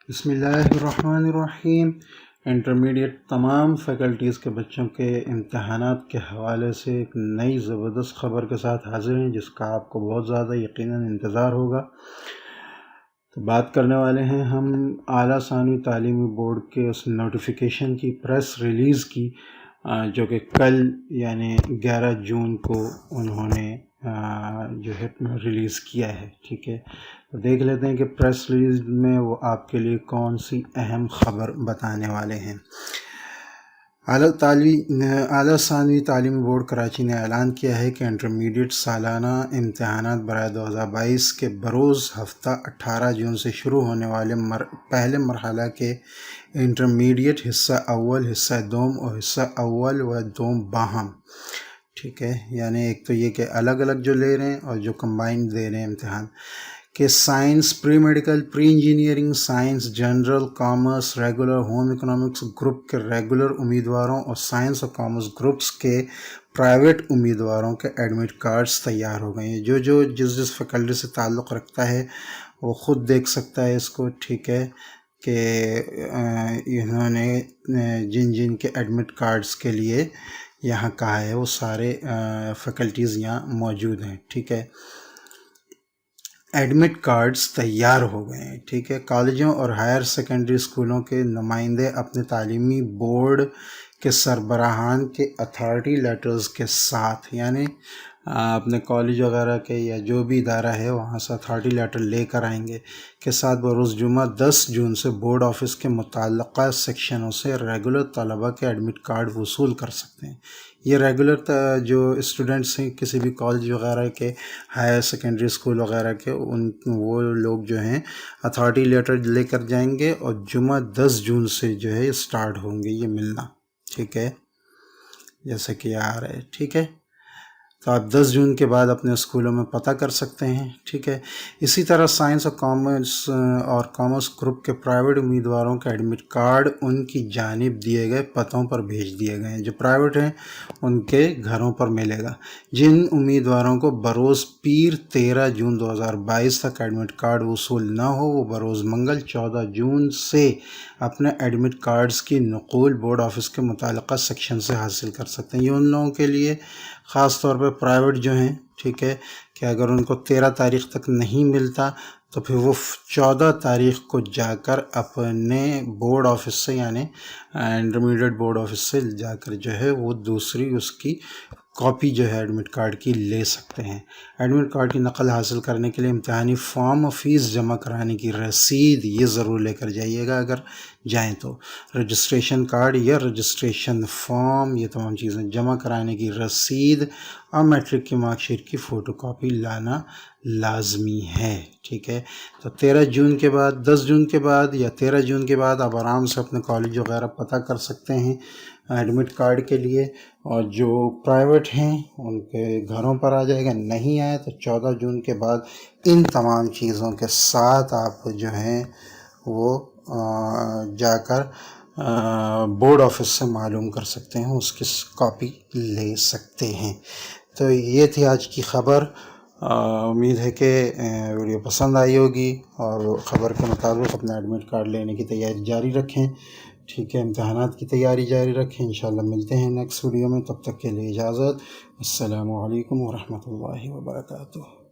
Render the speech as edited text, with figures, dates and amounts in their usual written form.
بسم اللہ الرحمن الرحیم۔ انٹرمیڈیٹ تمام فیکلٹیز کے بچوں کے امتحانات کے حوالے سے ایک نئی زبردست خبر کے ساتھ حاضر ہیں، جس کا آپ کو بہت زیادہ یقیناً انتظار ہوگا۔ تو بات کرنے والے ہیں ہم اعلیٰ ثانوی تعلیمی بورڈ کے اس نوٹیفیکیشن کی، پریس ریلیز کی، جو کہ کل یعنی 11 جون کو انہوں نے جو ہے ریلیز کیا ہے۔ ٹھیک ہے، تو دیکھ لیتے ہیں کہ پریس ریلیز میں وہ آپ کے لیے کون سی اہم خبر بتانے والے ہیں۔ اعلیٰ ثانوی تعلیمی بورڈ کراچی نے اعلان کیا ہے کہ انٹرمیڈیٹ سالانہ امتحانات برائے 2022 کے بروز ہفتہ 18 جون سے شروع ہونے والے پہلے مرحلہ کے انٹرمیڈیٹ حصہ اول، حصہ دوم اور حصہ اول و دوم باہم، ٹھیک ہے، یعنی ایک تو یہ کہ الگ الگ جو لے رہے ہیں اور جو کمبائنڈ دے رہے ہیں امتحان، کہ science pre medical, pre engineering science, general, commerce, regular, home economics group کے ریگولر امیدواروں اور سائنس اور کامرس گروپس کے پرائیویٹ امیدواروں کے ایڈمٹ کارڈز تیار ہو گئے ہیں۔ جو جس فیکلٹی سے تعلق رکھتا ہے وہ خود دیکھ سکتا ہے اس کو، ٹھیک ہے، کہ انہوں نے جن کے ایڈمٹ کارڈز کے لیے یہاں کہا ہے وہ سارے فیکلٹیز یہاں موجود ہیں، ٹھیک ہے۔ ایڈمٹ کارڈز تیار ہو گئے ہیں، ٹھیک ہے۔ کالجوں اور ہائر سیکنڈری اسکولوں کے نمائندے اپنے تعلیمی بورڈ کے سربراہان کے اتھارٹی لیٹرز کے ساتھ، یعنی اپنے کالج وغیرہ کے یا جو بھی ادارہ ہے وہاں سے اتھارٹی لیٹر لے کر آئیں گے کے ساتھ بروز جمعہ 10 جون سے بورڈ آفس کے متعلقہ سیکشنوں سے ریگولر طلبہ کے ایڈمٹ کارڈ وصول کر سکتے ہیں۔ یہ ریگولر جو اسٹوڈنٹس ہیں کسی بھی کالج وغیرہ کے، ہائر سیکنڈری اسکول وغیرہ کے، وہ لوگ جو ہیں اتھارٹی لیٹر لے کر جائیں گے اور جمعہ 10 جون سے جو ہے اسٹارٹ ہوں گے یہ ملنا، ٹھیک ہے، جیسے کہ آ رہا ہے، ٹھیک ہے۔ تو آپ 10 جون کے بعد اپنے اسکولوں میں پتہ کر سکتے ہیں، ٹھیک ہے۔ اسی طرح سائنس اور کامرس گروپ کے پرائیویٹ امیدواروں کے ایڈمٹ کارڈ ان کی جانب دیے گئے پتوں پر بھیج دیے گئے ہیں۔ جو پرائیویٹ ہیں ان کے گھروں پر ملے گا۔ جن امیدواروں کو بروز پیر 13 جون 2022 تک ایڈمٹ کارڈ وصول نہ ہو، وہ بروز منگل 14 جون سے اپنے ایڈمٹ کارڈز کی نقول بورڈ آفس کے متعلقہ سیکشن سے حاصل کر سکتے ہیں۔ یہ ان لوگوں کے لیے خاص طور پہ پرائیویٹ جو ہیں، ٹھیک ہے، کہ اگر ان کو 13 تاریخ تک نہیں ملتا تو پھر وہ 14 تاریخ کو جا کر اپنے بورڈ آفس سے، یعنی انٹرمیڈیٹ بورڈ آفس سے جا کر جو ہے وہ دوسری اس کی کاپی جو ہے ایڈمٹ کارڈ کی لے سکتے ہیں۔ ایڈمٹ کارڈ کی نقل حاصل کرنے کے لیے امتحانی فارم اور فیس جمع کرانے کی رسید یہ ضرور لے کر جائیے گا اگر جائیں تو۔ رجسٹریشن کارڈ یا رجسٹریشن فارم، یہ تمام چیزیں جمع کرانے کی رسید اور میٹرک کی مارک شیٹ کی فوٹو کاپی لانا لازمی ہے، ٹھیک ہے۔ تو 13 جون کے بعد، 10 جون کے بعد یا 13 جون کے بعد آپ آرام سے اپنے کالج وغیرہ پتہ کر سکتے ہیں ایڈمٹ کارڈ کے لیے، اور جو پرائیویٹ ہیں ان کے گھروں پر آ جائے گا۔ نہیں آئے تو 14 جون کے بعد ان تمام چیزوں کے ساتھ آپ جو ہیں وہ جا کر بورڈ آفس سے معلوم کر سکتے ہیں، اس کی کاپی لے سکتے ہیں۔ تو یہ تھی آج کی خبر۔ امید ہے کہ ویڈیو پسند آئی ہوگی، اور خبر کے مطابق اپنا ایڈمٹ کارڈ لینے کی تیاری جاری رکھیں، ٹھیک ہے، امتحانات کی تیاری جاری رکھیں۔ انشاءاللہ ملتے ہیں نیکسٹ ویڈیو میں، تب تک کے لیے اجازت۔ السلام علیکم ورحمۃ اللہ وبرکاتہ۔